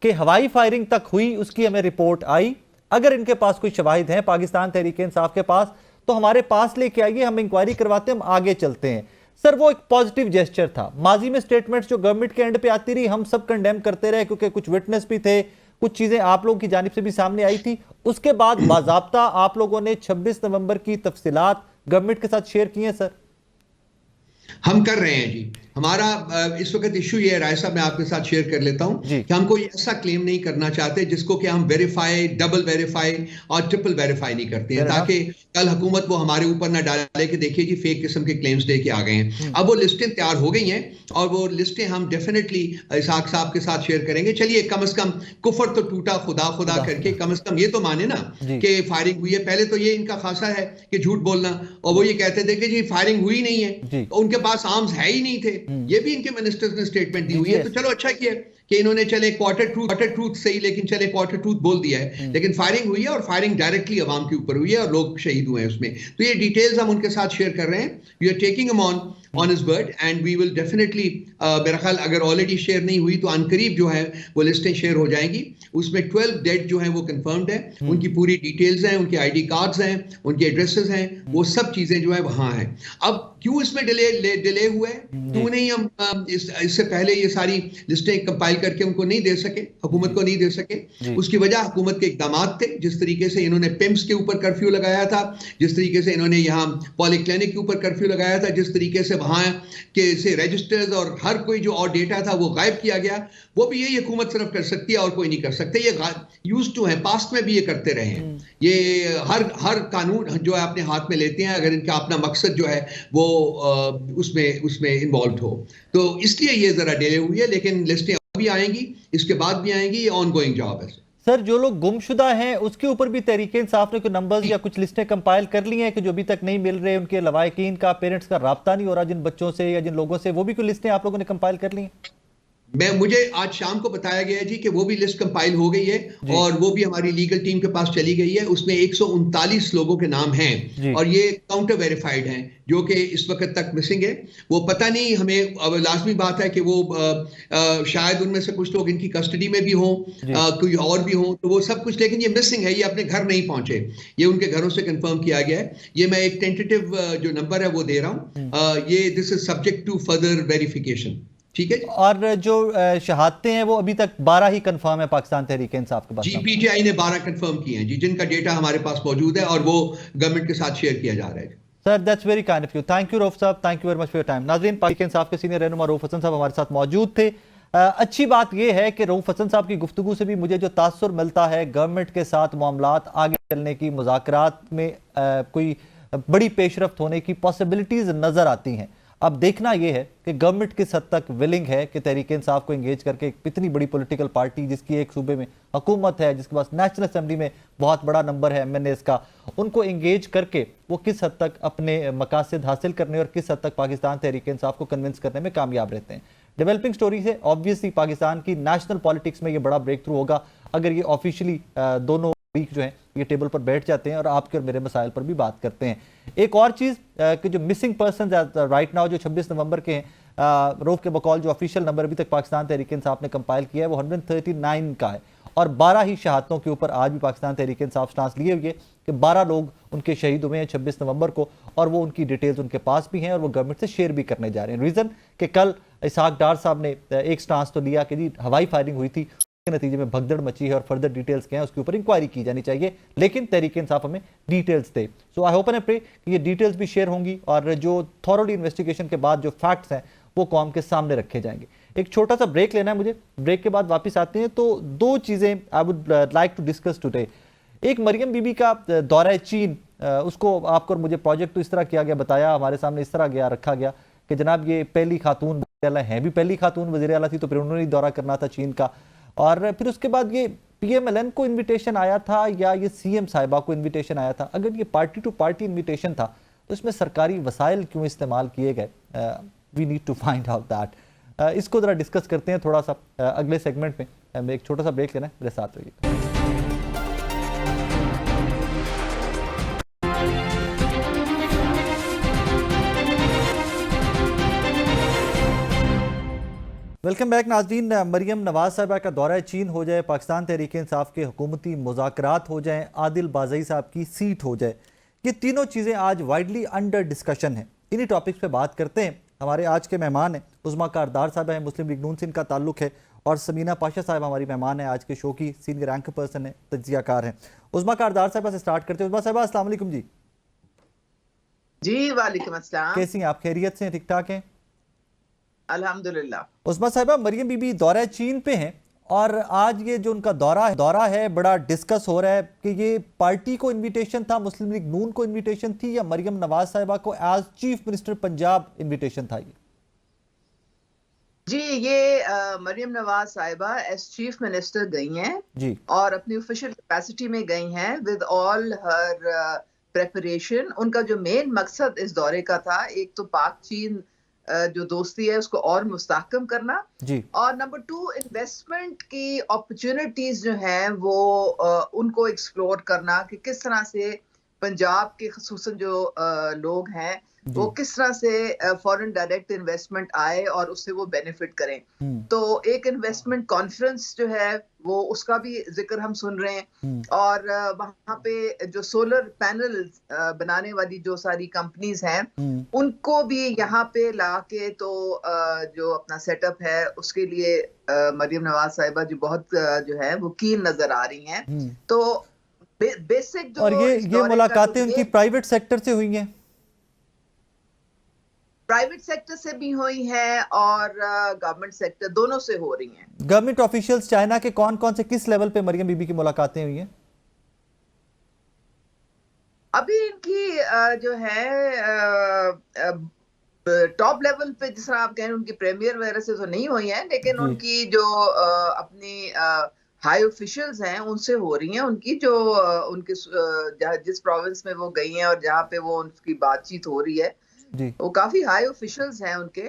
कि हवाई फायरिंग तक हुई, उसकी हमें रिपोर्ट आई। अगर इनके पास कोई शवाहिद हैं पाकिस्तान तहरीक इंसाफ के पास तो हमारे पास लेके आइए, हम इंक्वायरी करवाते हैं, हम आगे चलते हैं। सर, वो एक पॉजिटिव जेस्चर था। माजी में स्टेटमेंट्स जो गवर्नमेंट के एंड पे आती रही हम सब कंडेम करते रहे, क्योंकि कुछ विटनेस भी थे, कुछ चीजें आप लोगों की जानिब से भी सामने आई थी। उसके बाद बाज़ाब्ता आप लोगों ने 26 नवंबर की तफसीलात गवर्नमेंट के साथ शेयर की हैं। सर, हम कर रहे हैं जी। हमारा इस वक्त इशू ये है, राय साहब मैं आपके साथ शेयर कर लेता हूं कि हम कोई ऐसा क्लेम नहीं करना चाहते जिसको कि हम वेरीफाई, डबल वेरीफाई और ट्रिपल वेरीफाई नहीं करते हैं, ताकि कल हुकूमत वो हमारे ऊपर ना डाले कि देखिए जी फेक किस्म के क्लेम्स लेके आ गए हैं। अब वो लिस्टें तैयार हो गई हैं और वो लिस्टें हम डेफिनेटली इसहाक साहब के साथ शेयर करेंगे। चलिए कम से कम कुफर तो टूटा खुदा खुदा करके कम से कम ये तो माने ना कि फायरिंग हुई है। पहले तो ये इनका खासा है कि झूठ बोलना, और वो ये कहते थे कि जी फायरिंग हुई नहीं है, उनके पास आर्म्स है ही नहीं थे, ये भी इनके मिनिस्टर्स ने स्टेटमेंट दी हुई है। तो चलो अच्छा किया कि इन्होंने चले क्वार्टर ट्रूथ सही, लेकिन चले क्वार्टर ट्रूथ बोल दिया है, लेकिन फायरिंग हुई है और फायरिंग डायरेक्टली अवाम के ऊपर हुई है और लोग शहीद हुए हैं उसमें। तो ये डिटेल्स हम उनके साथ शेयर कर रहे हैं। We are taking him on his word and we will definitely, मेरा ख्याल अगर ऑलरेडी शेयर नहीं हुई तो अनकरीब जो है वो लिस्टें शेयर हो जाएंगी। उसमें 12 डेड जो है वो कंफर्म्ड है, उनकी पूरी डिटेल्स हैं, उनके आईडी कार्ड्स हैं, उनके एड्रेसेस हैं, वो सब चीजें जो है वहां हैं। अब क्यों इसमें डिले हुआ है, क्यों नहीं हम इससे पहले ये सारी लिस्टें कंपाइल करके उनको नहीं दे सके, हुकूमत को नहीं दे सके? उसकी वजह हुकूमत के इकदाम थे। जिस तरीके से इन्होंने पिम्स के ऊपर कर्फ्यू लगाया था, जिस तरीके से इन्होंने यहाँ पॉलीक्लिनिक के ऊपर कर्फ्यू लगाया था, जिस तरीके से वहां के से रजिस्टर्स और हर कोई जो और डेटा था वो गायब किया गया, वो भी यही हुकूमत सिर्फ कर सकती है और कोई नहीं कर सकते। ये यूज्ड टू है, पास्ट में भी ये करते रहे हैं। ये हर कानून जो है अपने हाथ में लेते हैं अगर इनका अपना मकसद जो है वो उसमें इन्वॉल्व हो। तो इसलिए ये जरा डिले हुई है, लेकिन लिस्टें अभी आएंगी, इसके बाद भी आएंगी। ये ऑनगोइंग जॉब है। सर, जो लोग गुमशुदा हैं उसके ऊपर भी तहरीक इंसाफ ने कोई नंबर्स या कुछ लिस्टें कंपाइल कर ली हैं कि जो अभी तक नहीं मिल रहे, उनके लवाहिकीन का, पेरेंट्स का राब्ता नहीं हो रहा जिन बच्चों से या जिन लोगों से, वो भी कोई लिस्टें आप लोगों ने कंपाइल कर ली हैं? मुझे आज शाम को बताया गया है जी कि वो भी लिस्ट कंपाइल हो गई है और वो भी हमारी लीगल टीम के पास चली गई है। उसमें 139 लोगों के नाम हैं और ये काउंटर वेरीफाइड हैं जो कि इस वक्त तक मिसिंग है। वो पता नहीं, हमें अब लाजमी बात है कि वो शायद उनमें से कुछ लोग इनकी कस्टडी में भी हों, कोई और भी हों, तो वो सब कुछ, लेकिन ये मिसिंग है, ये अपने घर नहीं पहुंचे, ये उनके घरों से कंफर्म किया गया है। ये मैं एक टेंटेटिव जो नंबर है वो दे रहा हूँ। ये this is subject to further verification. ठीक है। और जो शहादतें हैं वो अभी तक 12 ही कंफर्म है पाकिस्तान तहरीक इंसाफ के पास? जी, पीटीआई ने 12 कंफर्म किए हैं जी, जिनका डेटा हमारे पास मौजूद है और वो गवर्नमेंट के साथ शेयर किया जा रहा है। Sir, that's very kind of you. Thank you Rauf साहब, thank you very much for your time. नाज़रीन, पाकिस्तान इंसाफ के सीनियर रहनुमा रऊफ हसन साहब हमारे साथ मौजूद थे। अच्छी बात यह है कि रऊफ हसन साहब की गुफ्तगू से भी मुझे जो तासुर मिलता है, गवर्नमेंट के साथ मामलात आगे चलने की, मुज़ाकरात में कोई बड़ी पेशरफ्त होने की पॉसिबिलिटीज नजर आती हैं। अब देखना यह है कि गवर्नमेंट किस हद तक विलिंग है कि तहरीक इंसाफ को एंगेज करके इतनी बड़ी पॉलिटिकल पार्टी जिसकी एक सूबे में हुकूमत है, जिसके पास नेशनल असेंबली में बहुत बड़ा नंबर है एमएनएस का, उनको एंगेज करके वो किस हद तक अपने मकासद हासिल करने और किस हद तक पाकिस्तान तहरीक इंसाफ को कन्विंस करने में कामयाब रहते हैं। डेवलपिंग स्टोरी से ऑब्वियसली पाकिस्तान की नेशनल पॉलिटिक्स में ये बड़ा ब्रेक थ्रू होगा अगर ये ऑफिशियली दोनों वीक जो है ये टेबल पर बैठ जाते हैं और आपके और मेरे मसाइल पर भी बात करते हैं। एक और चीज़ कि जो मिसिंग पर्सन राइट नाउ जो 26 नवंबर के हैं, रऊफ के बकौल जो ऑफिशियल नंबर अभी तक पाकिस्तान तहरीक इंसाफ ने कंपाइल किया है वो 139 का है और 12 ही शहादतों के ऊपर आज भी पाकिस्तान तहरीक इंसाफ स्टांस लिए हुए कि 12 लोग उनके शहीद हुए हैं 26 नवंबर को और वो उनकी डिटेल्स उनके पास भी हैं और वो गवर्नमेंट से शेयर भी करने जा रहे हैं। रीज़न कि कल इसहाक डार साहब ने एक स्टांस तो लिया कि जी हवाई फायरिंग हुई थी, के नतीजे में भगदड़ मची है और फर्दर डिटेल्स क्या है उसके ऊपर इंक्वायरी की जानी चाहिए, लेकिन तहरीक इंसाफ हमें डिटेल्स दे। So I hope and pray कि ये डिटेल्स भी शेयर होंगी और जो थॉरोली इन्वेस्टिगेशन के बाद जो फैक्ट्स हैं वो कौम के सामने रखे जाएंगे। एक छोटा सा ब्रेक लेना है मुझे, ब्रेक के बाद वापस आते हैं। तो दो चीज़ें I would like to discuss today. एक मरियम बीबी का दौरा चीन, उसको आपको और मुझे प्रोजेक्ट तो इस तरह किया गया, बताया हमारे सामने इस तरह गया रखा गया कि जनाब ये पहली खातून वज़ीर आला हैं, भी पहली खातून वज़ीर आला थी तो फिर उन्होंने दौरा करना था चीन का। और फिर उसके बाद ये पीएमएलएन को इनविटेशन आया था या ये सीएम साहिबा को इनविटेशन आया था? अगर ये पार्टी टू पार्टी इनविटेशन था तो इसमें सरकारी वसाइल क्यों इस्तेमाल किए गए? We need to find out that. इसको जरा डिस्कस करते हैं थोड़ा सा अगले सेगमेंट में। एक छोटा सा ब्रेक लेना है, मेरे साथ रहिए। वेलकम बैक नाज़रीन। मरियम नवाज साहिबा का दौरा चीन हो जाए, पाकिस्तान तहरीक इंसाफ के हुकूमती मुज़ाकरात हो जाएं, आदिल बाज़ई साहब की सीट हो जाए, ये तीनों चीज़ें आज वाइडली अंडर डिस्कशन हैं। इन्हीं टॉपिक्स पे बात करते हैं। हमारे आज के मेहमान हैं उज़्मा कारदार साहब हैं, मुस्लिम लीग नून से इनका ताल्लुक है, और समीना पाशा साहब हमारी मेहमान है आज के शो की, सीनियर एंकर पर्सन है, तज्जियाकार हैं। उज़्मा कारदार साहब से स्टार्ट करते हैं। उज़्मा साहब अस्सलाम वालेकुम जी। जी वालेकुम अस्सलाम। कैसी हैं आप? खैरियत से? ठीक ठाक हैं? अल्हम्दुलिल्लाह। उस्मा साहिबा, मरियम बीबी दौरा चीन पे हैं और आज ये जो उनका दौरा है बड़ा डिस्कस हो रहा है कि ये पार्टी को इनविटेशन था, मुस्लिम लीग नून को इनविटेशन थी, या मरियम नवाज साहिबा को as chief minister Punjab invitation था ये? जी, ये मरियम नवाज साहिबा एज चीफ मिनिस्टर गई हैं जी, और अपनी ऑफिशियल कैपेसिटी में गई हैं विद ऑल हर प्रेपरेशन। उनका जो मेन मकसद इस दौरे का था, एक तो पाक चीन जो दोस्ती है उसको और मुस्तहकम करना, जी, और नंबर 2 इन्वेस्टमेंट की अपॉर्चुनिटीज जो हैं वो उनको एक्सप्लोर करना कि किस तरह से पंजाब के खसूसन जो लोग हैं वो जी, किस तरह से फॉरेन डायरेक्ट इन्वेस्टमेंट आए और उससे वो बेनिफिट करें। तो एक इन्वेस्टमेंट कॉन्फ्रेंस जो है वो उसका भी जिक्र हम सुन रहे हैं, और वहां पे जो सोलर पैनल बनाने वाली जो सारी कंपनीज हैं उनको भी यहाँ पे लाके तो जो अपना सेटअप है उसके लिए मरियम नवाज साहिबा जो बहुत जो है वो कीन नजर आ रही हैं। तो बेसिक जो और ये इस दौरे का मुलाकातें जो उनकी प्राइवेट सेक्टर से हुई हैं? प्राइवेट सेक्टर से भी हुई हैं और गवर्नमेंट सेक्टर, दोनों से हो रही हैं। गवर्नमेंट ऑफिशियल्स चाइना के कौन कौन से किस लेवल पे मरियम बीबी की मुलाकातें हुई हैं? अभी इनकी जो है टॉप लेवल पे जिस तरह आप कह रहे हैं उनकी प्रीमियर वगैरह से तो नहीं हुई है, लेकिन जी, उनकी जो अपनी हाई ऑफिशियल्स हैं उनसे हो रही हैं। उनकी जो उनके जिस प्रोविंस में वो गई हैं और जहाँ पे वो उनकी बातचीत हो रही है जी, वो काफी हाई ऑफिशियल्स हैं उनके।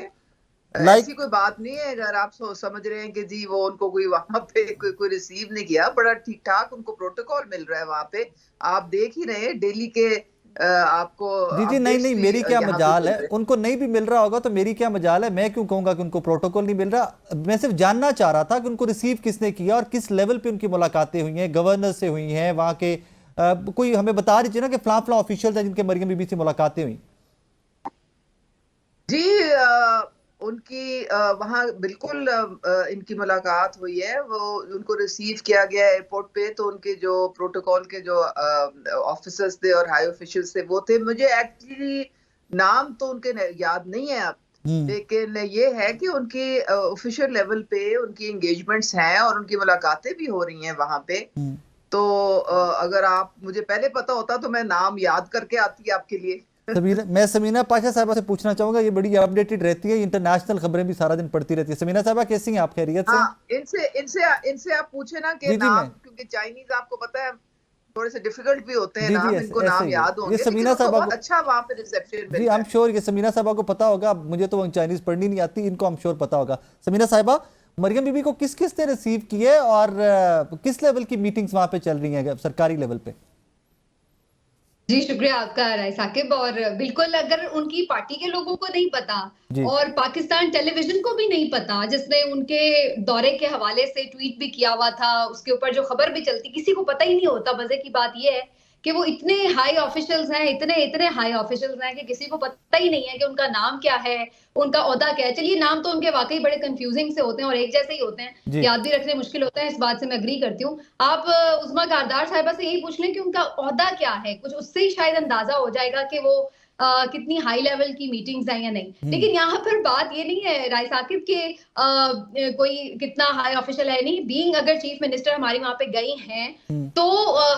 लाइक ऐसी कोई बात नहीं है अगर आप समझ रहे हैं कि जी वो उनको कोई वहां पे कोई रिसीव नहीं किया, बड़ा ठीक ठाक उनको प्रोटोकॉल मिल रहा है वहां पे। आप देख ही रहे हैं डेली के आपको जी, जी, नहीं, अपडेट्स नहीं, भी मेरी क्या यहाँ पे मजाल मिल है, रहे हैं। उनको नहीं भी मिल रहा होगा तो मेरी क्या मजाल है, मैं क्यों कहूंगा कि उनको प्रोटोकॉल नहीं मिल रहा। मैं सिर्फ जानना चाह रहा था कि उनको रिसीव किसने किया और किस लेवल पे उनकी मुलाकातें हुई हैं, गवर्नर से हुई हैं वहां के, कोई हमें बता दीजिए ना कि फलां फलां ऑफिशियल हैं जिनके मरियम बीबी से मुलाकातें हुई। जी उनकी वहाँ बिल्कुल इनकी मुलाकात हुई है, वो उनको रिसीव किया गया एयरपोर्ट पे। तो उनके जो प्रोटोकॉल के जो ऑफिसर्स थे और हाई ऑफिशियल्स थे वो थे। मुझे एक्चुअली नाम तो उनके याद नहीं है अब, लेकिन ये है कि उनकी ऑफिशियल लेवल पे उनकी एंगेजमेंट्स हैं और उनकी मुलाकातें भी हो रही हैं वहां पे। तो अगर आप मुझे पहले पता होता तो मैं नाम याद करके आती आपके लिए। मैं समीना पाशा साहबा से पूछना चाहूंगा, ये बड़ी अपडेटेड रहती है, इंटरनेशनल खबरें भी सारा दिन पढ़ती रहती है। समीना साहबा कैसी हैं आप, खैरियत से? हाँ, इनसे इनसे इनसे आप पूछे ना कि जी, जी, नाम, मैं क्योंकि चाइनीज आपको पता है थोड़े से डिफिकल्ट भी होते हैं जी, जी, नाम, ऐसे इनको ऐसे नाम ही है याद ये होंगे, लेकिन समीना उनको साहबा बहुत अच्छा वहां पे रिसेप्शन जी, मिल आई रहा एम है। श्योर ये समीना साहबा को पता होगा, मुझे तो चाइनीज पढ़नी नहीं आती, इनको आई एम श्योर पता होगा। समीना साहिबा, मरियम बीबी को किस किस ने रिसीव किए और किस लेवल की मीटिंग्स वहां पे चल रही हैं सरकारी लेवल पे? जी, शुक्रिया आपका राय साकिब। और बिल्कुल अगर उनकी पार्टी के लोगों को नहीं पता जी, और पाकिस्तान टेलीविजन को भी नहीं पता, जिसने उनके दौरे के हवाले से ट्वीट भी किया हुआ था, उसके ऊपर जो खबर भी चलती, किसी को पता ही नहीं होता। मजे की बात यह है कि वो इतने हाई ऑफिशियल्स हैं, इतने इतने हाई ऑफिशियल्स हैं कि किसी को पता ही नहीं है कि उनका नाम क्या है, उनका ओहदा क्या है। चलिए, नाम तो उनके वाकई बड़े कंफ्यूजिंग से होते हैं और एक जैसे ही होते हैं, जी, याद भी रखने मुश्किल होता है, इस बात से मैं एग्री करती हूँ। आप उस्मा कारदार साहिबा से यही पूछ लें कि उनका ओहदा क्या है, कुछ उससे ही शायद अंदाजा हो जाएगा कि वो कितनी हाई लेवल की मीटिंग्स हैं या नहीं। लेकिन यहाँ पर बात ये नहीं है राय साकिब के कोई कितना हाई ऑफिशियल है, नहीं। बीइंग अगर चीफ मिनिस्टर हमारी वहां पे गई हैं तो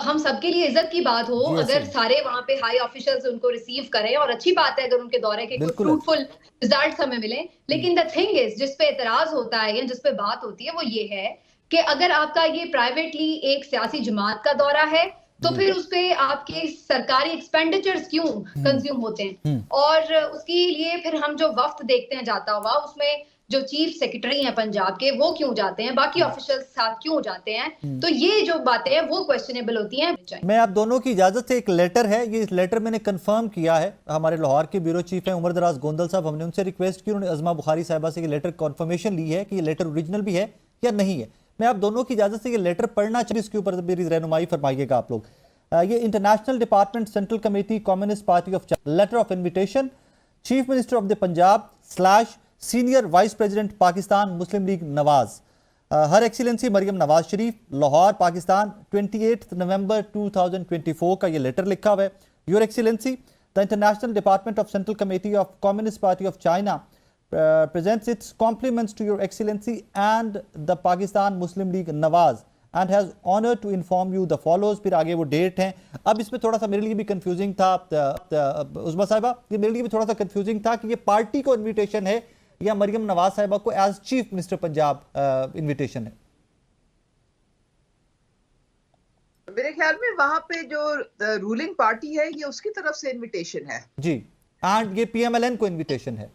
हम सबके लिए इज्जत की बात हो जी, ऐसे अगर ही सारे वहां पे हाई ऑफिशियल्स उनको रिसीव करें, और अच्छी बात है अगर उनके दौरे के कोई बिल्कुल है। फ्रूटफुल रिजल्ट हमें मिले। लेकिन द थिंग इज, जिस पे एतराज होता है या जिस पे बात होती है वो ये है कि अगर आपका ये प्राइवेटली एक सियासी जमात का दौरा है तो जी, फिर उस पे आपके सरकारी एक्सपेंडिचर्स क्यों कंज्यूम होते हैं, हम्म, और उसके लिए फिर हम जो वफ्द देखते हैं जाता हुआ, उसमें जो चीफ सेक्रेटरी हैं पंजाब के वो क्यों जाते हैं, बाकी ऑफिशियल साथ क्यों जाते हैं। तो ये जो बातें हैं वो क्वेश्चनेबल होती हैं। मैं आप दोनों की इजाजत से, एक लेटर है, ये लेटर मैंने कंफर्म किया है, हमारे लाहौर के ब्यूरो चीफ हैं उमर दराज गोंदल साहब, हमने उनसे रिक्वेस्ट की, उन्होंने अजमा बुखारी साहिबा से ये लेटर कंफर्मेशन ली है कि ये लेटर ओरिजिनल भी है या नहीं है। मैं आप दोनों की इजाजत से ये लेटर पढ़ना चाहिए, इसके ऊपर मेरी रहनुमाई फरमाइएगा आप लोग। ये international department central committee communist party of letter of invitation chief minister of the Punjab / senior vice president Pakistan Muslim League Nawaz, her excellency Maryam Nawaz Sharif, Lahore Pakistan, 28 नवंबर 2024 का ये लेटर लिखा हुआ है। Your excellency, the international department of central committee of communist party of China presents its compliments to Your Excellency and the Pakistan Muslim League Nawaz and has honored to inform you the follows। फिर आगे वो date हैं। अब इसमें थोड़ा सा मेरे लिए भी कंफ्यूजिंग था उस्मा साहिबा, ये मेरे लिए भी थोड़ा सा कंफ्यूजिंग था कि ये पार्टी को इनविटेशन है या मरियम नवाज साहिबा को as chief minister Punjab invitation है। मेरे ख्याल में वहां पे जो रूलिंग पार्टी है ये उसकी तरफ से इनविटेशन है जी, एंड ये PMLN को इनविटेशन है।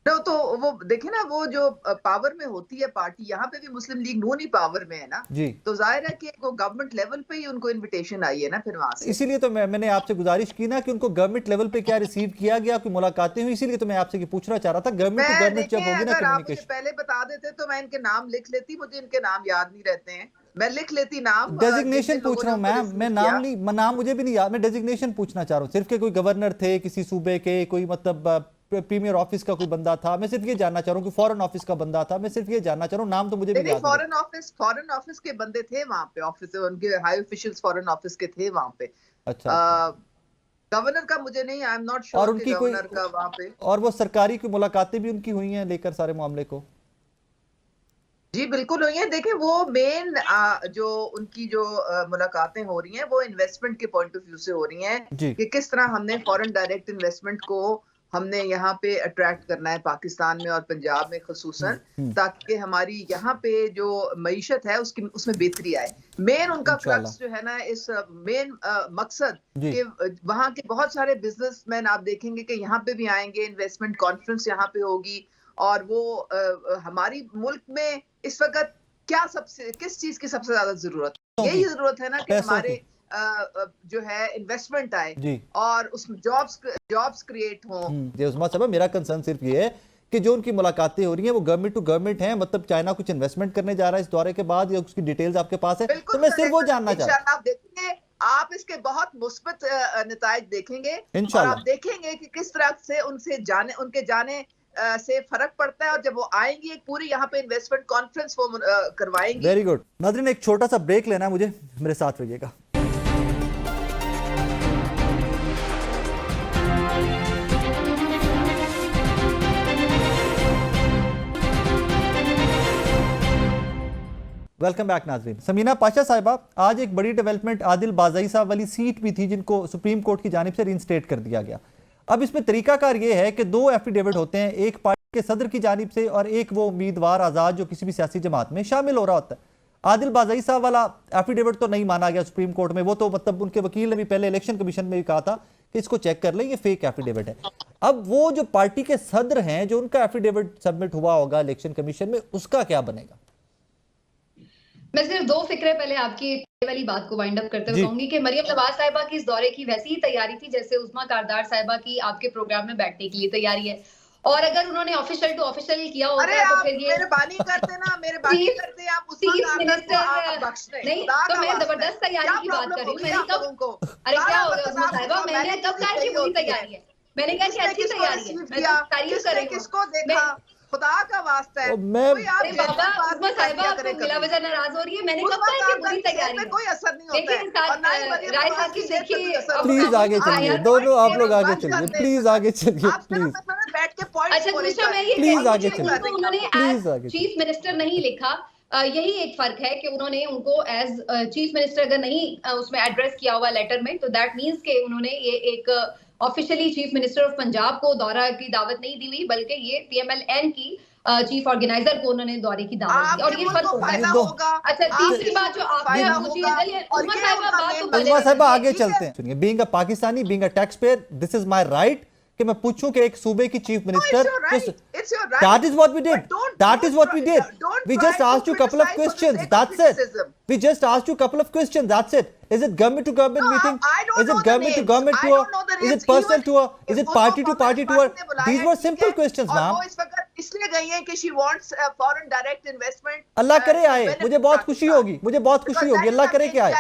तो वो देखे ना, वो जो पावर में होती है पार्टी, यहाँ पे भी मुस्लिम लीग नून ही पावर में है ना जी, तो जाहिर है कि वो गवर्नमेंट लेवल पे ही उनको इनविटेशन आई है ना फिर वहां से। इसीलिए तो मैंने आपसे गुजारिश की ना कि उनको गवर्नमेंट लेवल पे क्या रिसीव किया गया, कोई मुलाकातें हुई, इसीलिए तो मैं आपसे पूछना चाह रहा था गवर्नमेंट टू गवर्नमेंट जब होगी ना कम्युनिकेशन। पहले बता देते तो मैं इनके नाम लिख लेती, मुझे इनके नाम याद नहीं रहते हैं, मैं लिख लेती नाम। डेजिग्नेशन पूछ रहा हूँ मैम, मैं नाम नहीं, नाम मुझे भी नहीं याद, मैं डेजिग्नेशन पूछना चाह रहा हूँ। सिर्फ के कोई गवर्नर थे किसी सूबे के, कोई मतलब प्रीमियर ऑफिस का कोई बंदा था, मैं सिर्फ ये जानना चाह रहा हूँ कि फॉरेन ऑफिस का बंदा था, मैं सिर्फ ये जानना चाह रहा हूँ, नाम तो मुझे भी याद नहीं। फॉरेन ऑफिस के बंदे थे वहां पे, ऑफिस उनके हाई ऑफिशियल्स फॉरेन ऑफिस के थे वहां पे। अच्छा, गवर्नर का मुझे नहीं, आई एम नॉट श्योर कि गवर्नर का वहां पे। और वो सरकारी की मुलाकातें भी उनकी हुई हैं लेकर सारे मामले को? जी बिल्कुल हुई है। देखिए वो मेन जो उनकी जो मुलाकातें हो रही हैं वो इन्वेस्टमेंट के पॉइंट ऑफ व्यू से हो रही हैं कि किस तरह हमने फॉरेन डायरेक्ट इन्वेस्टमेंट को हमने यहाँ पे अट्रैक्ट करना है पाकिस्तान में और पंजाब में खुसूसन, ताकि हमारी यहाँ पे जो मईशत है उसमें बेहतरी आए। मेन उनका क्रक्स जो है ना, इस मेन मकसद कि वहाँ के बहुत सारे बिजनेसमैन आप देखेंगे कि यहाँ पे भी आएंगे, इन्वेस्टमेंट कॉन्फ्रेंस यहाँ पे होगी, और वो हमारी मुल्क में इस वक्त क्या किस चीज की सबसे ज्यादा जरूरत है? यही जरूरत है ना कि हमारे जो है इन्वेस्टमेंट आए और उसमें जॉब्स क्रिएट हों। जी उस्मा साहब, मेरा कंसर्न सिर्फ ये है कि जो उनकी मुलाकातें हो रही हैं वो गवर्नमेंट टू गवर्नमेंट हैं, मतलब चाइना कुछ इन्वेस्टमेंट करने जा रहा है इस दौरे के बाद, या उसकी डिटेल्स आपके पास है? तो मैं सिर्फ वो जानना चाहता हूं। आप देखेंगे, आप इसके बहुत मुस्बत नताइज देखेंगे और आप देखेंगे कि किस तरह से उनके जाने से फर्क पड़ता है, और जब वो आएंगी एक पूरी यहाँ पे इन्वेस्टमेंट कॉन्फ्रेंस वो करवाएंगी। Very good. नाज़रीन, एक छोटा सा ब्रेक लेना है मुझे, मेरे साथ रहिएगा। वेलकम बैक नाज़रीन। समीना पाशा साहिबा, आज एक बड़ी डेवलपमेंट, आदिल बाज़ई साहब वाली सीट भी थी जिनको सुप्रीम कोर्ट की जानिब से रीइंस्टेट कर दिया गया। अब इसमें तरीकाकार ये है कि 2 एफिडेविट होते हैं, एक पार्टी के सदर की जानिब से और एक वो उम्मीदवार आज़ाद जो किसी भी सियासी जमात में शामिल हो रहा होता है। आदिल बाज़ई साहब वाला एफिडेविट तो नहीं माना गया सुप्रीम कोर्ट में, वो तो मतलब उनके वकील ने भी पहले इलेक्शन कमीशन में भी कहा था कि इसको चेक कर लें, ये फेक एफिडेविट है। अब वो जो पार्टी के सदर हैं, जो उनका एफिडेविट सबमिट हुआ होगा इलेक्शन कमीशन में, उसका क्या बनेगा? मैं सिर्फ 2 फिक्रे पहले आपकी वाली बात को वाइंड अप करते हुए कहूंगी कि मरियम नवाज साहिबा की इस दौरे की वैसी ही तैयारी थी जैसे उस्मा कारदार साहिबा की आपके प्रोग्राम में बैठने के लिए तैयारी है, और अगर उन्होंने ऑफिशियल टू ऑफिशियल किया होता है तो फिर ये मेहरबानी करते ना, मेहरबानी करते आप चीफ मिनिस्टर नहीं, तो मैं जबरदस्त तैयारी की बात कर रही हूँ। मैंने कब, अरे क्या हो गया उस्मा साहिबा, मैंने कब कहा कि पूरी तैयारी है? मैंने कहा कि अच्छी तैयारी है, मैं तो तारीफ कर रही हूँ। किसको देखा, खुदा का वास्ता है। अरे बाबा, उस्मा साहिबा आप बिला वजह नाराज हो रही है, मैंने कब कहा कि पूरी तैयारी है? कोई असर नहीं होता है। राय साहब की देखिए, प्लीज आगे चलिए, दोनों आप लोग आगे चलिए, प्लीज आगे चलिए, प्लीज। अच्छा दूसरा मैं ये प्लीज आगे चलिए, उन्होंने चीफ मिनिस्टर नहीं लिखा, यही एक फर्क है कि उन्होंने उनको एज चीफ मिनिस्टर अगर नहीं उसमें एड्रेस किया हुआ लेटर में, तो दैट मींस के उन्होंने ये एक officially chief minister of Punjab को दौरा की दावत नहीं दी हुई, बल्कि ये PMLN की चीफ ऑर्गेनाइजर को उन्होंने दौरे की दावत दी, और ये फर्क होगा। अच्छा, तीसरी बात जो आपने पूछी है, उस्मा साहिबा आगे चलते हैं। सुनिए, being a Pakistani, being a tax payer, this is my right कि मैं पूछूं कि एक सूबे की chief minister, that is what we did, that is what we did, we just asked you a couple of questions, that's it, we just asked you a couple of questions, that's it. Is it government to government meeting, is it government to government tour, is it personal tour, is it party to party tour? These were simple questions ma'am। इसलिए गई है कि she wants foreign direct investment। अल्लाह करे आए, मुझे बहुत खुशी होगी, मुझे बहुत खुशी होगी, अल्लाह करे कि आए।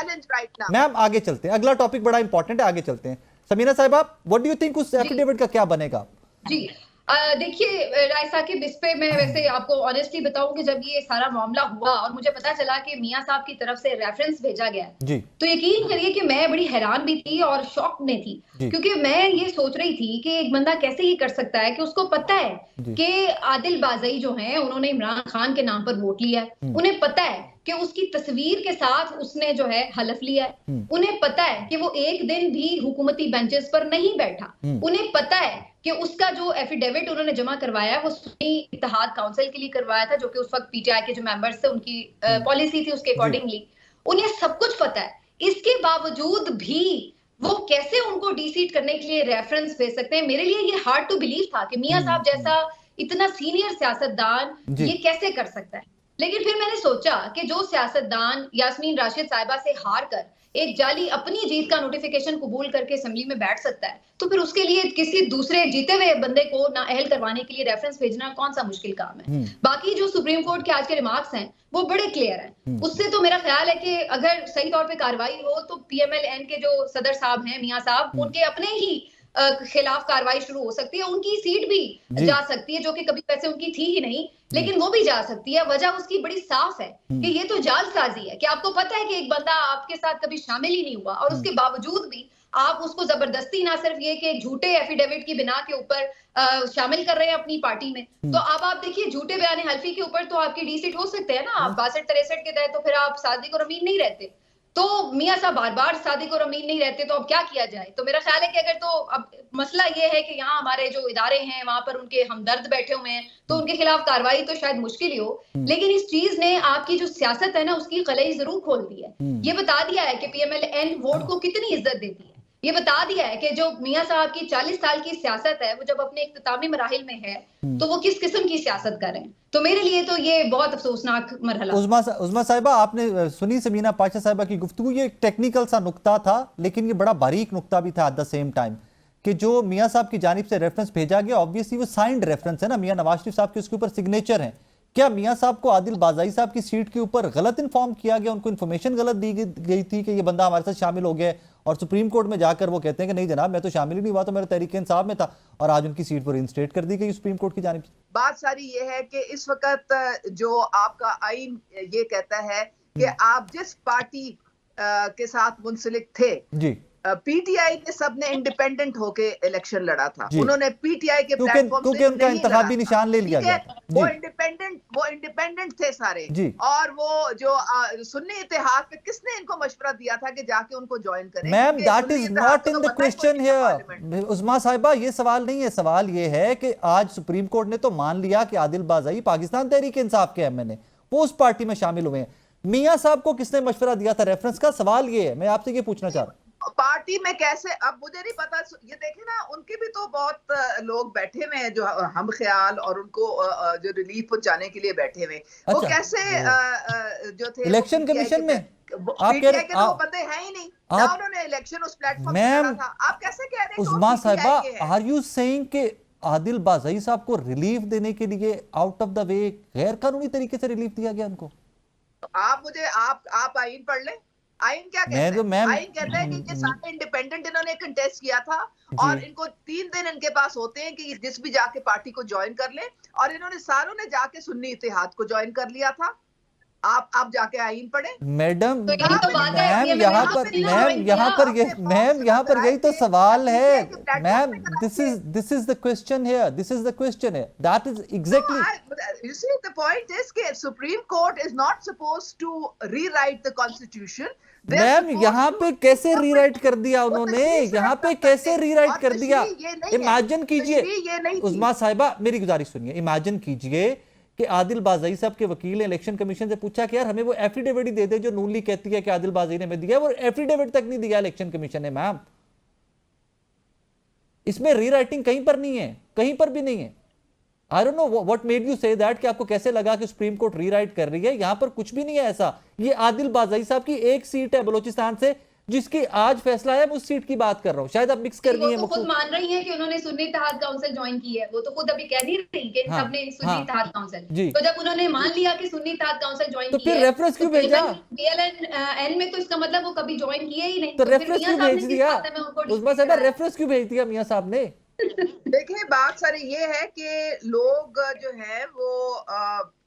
मैम आगे चलते हैं, अगला टॉपिक बड़ा इंपॉर्टेंट है, आगे चलते हैं। समीना साहिबा, व्हाट डू यू थिंक उस एफिडेविट का क्या बनेगा? जी, देखिए राय साकिब, इस पे मैं वैसे आपको ऑनेस्टली बताऊं कि जब ये सारा मामला हुआ और मुझे पता चला कि मियां साहब की तरफ से रेफरेंस भेजा गया है, तो यकीन करिए कि मैं बड़ी हैरान भी थी और शॉक में थी, क्योंकि मैं ये सोच रही थी कि एक बंदा कैसे ये कर सकता है कि उसको पता है कि आदिल बाज़ई जो हैं उन्होंने इमरान खान के नाम पर वोट लिया है, उन्हें पता है कि उसकी तस्वीर के साथ उसने जो है हलफ लिया है, उन्हें पता है कि वो एक दिन भी हुकूमती बेंचेस पर नहीं बैठा, उन्हें पता है कि उसका जो एफिडेविट उन्होंने जमा करवाया वो सुन्नी इत्तेहाद काउंसिल के लिए करवाया था, जो कि उस वक्त पीटीआई के जो मेंबर्स थे उनकी पॉलिसी थी, उसके अकॉर्डिंगली उन्हें सब कुछ पता है। इसके बावजूद भी वो कैसे उनको डीसीट करने के लिए रेफरेंस भेज सकते हैं? मेरे लिए ये हार्ड टू बिलीव था कि मियां साहब जैसा इतना सीनियर सियासतदान ये कैसे कर सकता है। लेकिन फिर मैंने सोचा कि जो सियासतदान यास्मीन राशिद साहिबा से हार कर एक जाली अपनी जीत का नोटिफिकेशन कबूल करके असेंबली में बैठ सकता है, तो फिर उसके लिए किसी दूसरे जीते हुए बंदे को नाअहल करवाने के लिए रेफरेंस भेजना कौन सा मुश्किल काम है। बाकी जो सुप्रीम कोर्ट के आज के रिमार्क्स हैं वो बड़े क्लियर हैं, उससे तो मेरा ख्याल है कि अगर सही तौर पे कार्रवाई हो तो पीएमएलएन के जो सदर साहब हैं मियां साहब, उनके अपने ही खिलाफ कार्रवाई शुरू हो सकती है, उनकी सीट भी जा सकती है, जो कि कभी वैसे उनकी थी ही नहीं, लेकिन वो भी जा सकती है। वजह उसकी बड़ी साफ है कि ये तो जालसाजी है कि आपको पता है कि एक बंदा आपके साथ कभी शामिल ही नहीं हुआ और उसके बावजूद भी आप उसको जबरदस्ती ना सिर्फ ये कि झूठे एफिडेविट की बिना के ऊपर शामिल कर रहे हैं अपनी पार्टी में, तो अब आप देखिए झूठे बयान हल्फी के ऊपर तो आपकी डीसीट हो सकते हैं ना, आप 62-63 के तहत, तो फिर आप सादिक और अमीन नहीं रहते, तो मियां साहब बार बार सादिक और अमीन नहीं रहते, तो अब क्या किया जाए? तो मेरा ख्याल है कि अगर तो अब मसला ये है कि यहाँ हमारे जो इदारे हैं वहां पर उनके हमदर्द बैठे हुए हैं, तो उनके खिलाफ कार्रवाई तो शायद मुश्किल ही हो, लेकिन इस चीज ने आपकी जो सियासत है ना उसकी कलई जरूर खोल दी है। ये बता दिया है कि पीएमएलएन वोट को कितनी इज्जत देती है, ये बता दिया है कि जो मियां साहब की 40 साल की सियासत है वो जब अपने इख्तितामी मराहिल में है तो वो किस किस्म की सियासत कर रहे हैं। तो मेरे लिए तो ये बहुत अफसोसनाक मरहला। उज़मा साहिबा, आपने सुनी समीना पाशा साहिबा की गुफ्तगू, ये एक टेक्निकल सा नुक्ता था लेकिन ये बड़ा बारीक नुक्ता भी था एट द सेम टाइम, कि जो मियां साहब की जानिब से रेफरेंस भेजा गया ऑब्वियसली वो साइंड रेफरेंस है ना, मियां नवाज शरीफ साहब के उसके ऊपर सिग्नेचर है। क्या मियां साहब को आदिल बाज़ई साहब की सीट के ऊपर गलत इन्फॉर्म किया गया, उनको इन्फॉर्मेशन गलत दी गई थी कि ये बंदा हमारे साथ शामिल हो गया, और सुप्रीम कोर्ट में जाकर वो कहते हैं कि नहीं जनाब मैं तो शामिल ही नहीं हुआ, तो मेरा तहरीक इंसाफ में था, और आज उनकी सीट पर इंस्टेट कर दी गई सुप्रीम कोर्ट की जानिब से? बात सारी ये है कि इस वक्त जो आपका आइन ये कहता है कि आप जिस पार्टी के साथ मुंसलिक थे जी, पीटीआई ने सबने इंडिपेंडेंट होके इलेक्शन लड़ा था, उन्होंने पीटीआई के प्लेटफॉर्म से उनका इंतखाबी निशान ले लिया गया, वो इंडिपेंडेंट थे सारे जी। और वो जो सुन्नी इत्तेहाद पे किसने इनको मशवरा दिया था कि जाके उनको ज्वाइन करें? Ma'am that is not in the question here Uzma साहिबा, ये सवाल नहीं है, सवाल ये है कि आज सुप्रीम कोर्ट ने तो मान लिया कि आदिल बाज़ई पाकिस्तान तहरीक इंसाफ के एमएनए वो उस पार्टी में शामिल हुए हैं, मियां साहब को किसने मशवरा दिया था रेफरेंस का? सवाल ये है, मैं आपसे ये पूछना चाह रहा हूं पार्टी में कैसे, अब मुझे नहीं पता, ये देखे ना उनके भी तो बहुत लोग बैठे हुए हैं जो हम ख्याल और उनको जो रिलीफ पहुंचाने के लिए बैठे हुए, वो कैसे जो थे इलेक्शन कमीशन में आप कह रहे हैं वो बंदे हैं ही नहीं ना, उन्होंने इलेक्शन उस प्लेटफॉर्म पे लड़ा था, आप कैसे कह रहे हैं? उज़मा साहिबा, आर यू सेइंग कि आदिल बाज़ई साहब को रिलीफ देने के लिए आउट ऑफ द वे गैर कानूनी तरीके से रिलीफ दिया गया उनको? आप मुझे आप आइन पढ़ लें, आइन क्या कहता है? आइन कहता है कि ये सारे इंडिपेंडेंट इन्होंने कंटेस्ट किया था और इनको 3 दिन इनके पास होते हैं कि जिस भी जाके पार्टी को ज्वाइन कर ले, और इन्होंने सारों ने जाके सुन्नी इत्तेहाद को ज्वाइन कर लिया था। आप जाके आइन पढ़े मैडम, मैम यहाँ पर यही तो सवाल है ma'am, this is the question here, that is exactly you see the point is कि Supreme Court is not supposed to rewrite the constitution। Ma'am यहाँ पे कैसे रीराइट कर दिया उन्होंने, यहाँ पे कैसे रीराइट कर दिया? इमेजिन कीजिए उज़मा साहिबा, मेरी गुजारिश सुनिए, इमेजिन कीजिए कि आदिल बाज़ई साहब के वकील ने इलेक्शन कमीशन से पूछा कि यार हमें वो एफिडेविट ही दे दे जो नून लीग कहती है कि आदिल बाज़ई ने हमें दिया, वो एफिडेविट तक नहीं दिया इलेक्शन कमीशन ने। मैम इसमें रीराइटिंग कहीं पर नहीं है, कहीं पर भी नहीं है। I don't know what made you say that, कि आपको कैसे लगा कि सुप्रीम कोर्ट रीराइट कर रही है? यहां पर कुछ भी नहीं है ऐसा। ये आदिल बाज़ई साहब की एक सीट है बलोचिस्तान से जिसकी आज फैसला है, उस सीट की बात कर रहा हूं, शायद आप मिक्स कर रही हैं। वो तो खुद मान रही हैं कि उन्होंने सुन्नी इत्तेहाद काउंसिल ज्वाइन की है, वो तो खुद अभी कह नहीं रही कि इन सबने सुन्नी इत्तेहाद काउंसिल, तो जब उन्होंने मान लिया कि सुन्नी इत्तेहाद काउंसिल ज्वाइन की है, तो फिर रेफरेंस क्यों भेजा? पीएलएन में तो इसका मतलब वो कभी ज्वाइन किए ही नहीं, तो रेफरेंस क्यों भेज दिया? उज़मा साहिबा, रेफरेंस क्यों भेज दिया मियां साहब ने? देखिए बात सारी ये है कि लोग जो है वो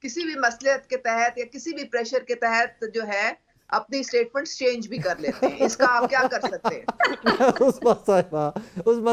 किसी भी मसलियत के तहत या किसी भी प्रेशर के तहत जो है अपनी स्टेटमेंट्स चेंज भी कर लेते हैं। इसका आप क्या कर सकते हैं? उस्मा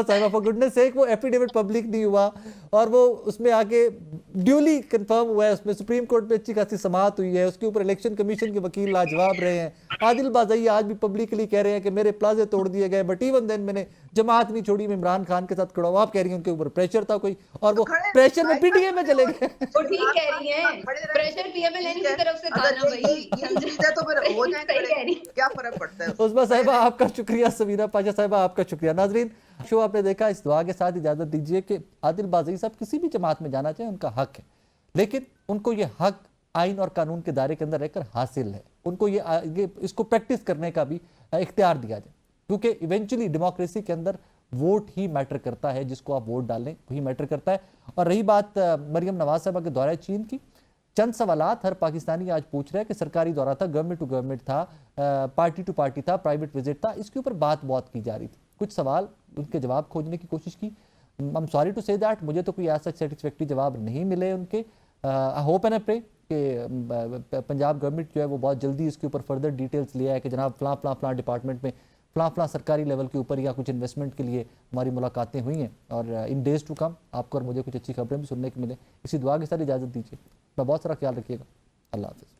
साहिबा फॉर गुडनेस सेक, वो एफिडेविट पब्लिक नहीं हुआ और वो उसमें आके ड्यूली कंफर्म हुआ है, उसमें सुप्रीम कोर्ट में अच्छी खासी समाअत हुई है, उसके ऊपर इलेक्शन कमीशन के वकील लाजवाब रहे हैं। आदिल बाज़ई आज भी पब्लिकली कह रहे हैं कि मेरे प्लाजे तोड़ दिए गए, बट इवन देन मैंने जमात नहीं छोड़ी, मैं इमरान खान के साथ खड़ा हूँ। आप कह रही हैं उनके ऊपर प्रेशर था कोई, और वो प्रेशर में पीटीए में चले गए। वो ठीक कह रही हैं, प्रेशर पीएमएलएन की तरफ से था ना भाई। चीजें तो फिर हो जाएंगे, क्या फर्क पड़ता है? उस्मा साहिबा आपका शुक्रिया, समीरा पाशा साहिबा आपका शुक्रिया। नाजरीन, शो आपने देखा, इस दुआ के साथ इजाजत दीजिए कि आदिल बाज़ई साहब किसी भी जमात में जाना चाहें उनका हक है, लेकिन उनको ये हक आइन और कानून के दायरे के अंदर रहकर हासिल है। उनको ये इसको प्रैक्टिस करने का भी इख्तियार दिया जाए, क्योंकि इवेंचुअली डेमोक्रेसी के अंदर वोट ही मैटर करता है, जिसको आप वोट डालें वही मैटर करता है। और रही बात मरियम नवाज साहबा के दौरे चीन की, चंद सवालात हर पाकिस्तानी आज पूछ रहे हैं कि सरकारी दौरा था, गवर्नमेंट टू गवर्नमेंट था, पार्टी टू पार्टी था, प्राइवेट विजिट था, इसके ऊपर बात बहुत की जा रही थी। कुछ सवाल उनके जवाब खोजने की कोशिश की, I am sorry to say that, मुझे तो कोई ऐसा सेटिस्फैक्टरी जवाब नहीं मिले उनके। I hope and I pray कि पंजाब गवर्नमेंट जो है वो बहुत जल्दी इसके ऊपर फर्दर डिटेल्स लिया है कि जनाब फलां डिपार्टमेंट में फलां सरकारी लेवल के ऊपर या कुछ इन्वेस्टमेंट के लिए हमारी मुलाकातें हुई हैं, और इन डेज टू कम आपको और मुझे कुछ अच्छी खबरें भी सुनने को मिले। इसी दुआ के साथ इजाज़त दीजिए, अपना बहुत सारा ख्याल रखिएगा। अल्लाह हाफ़िज़।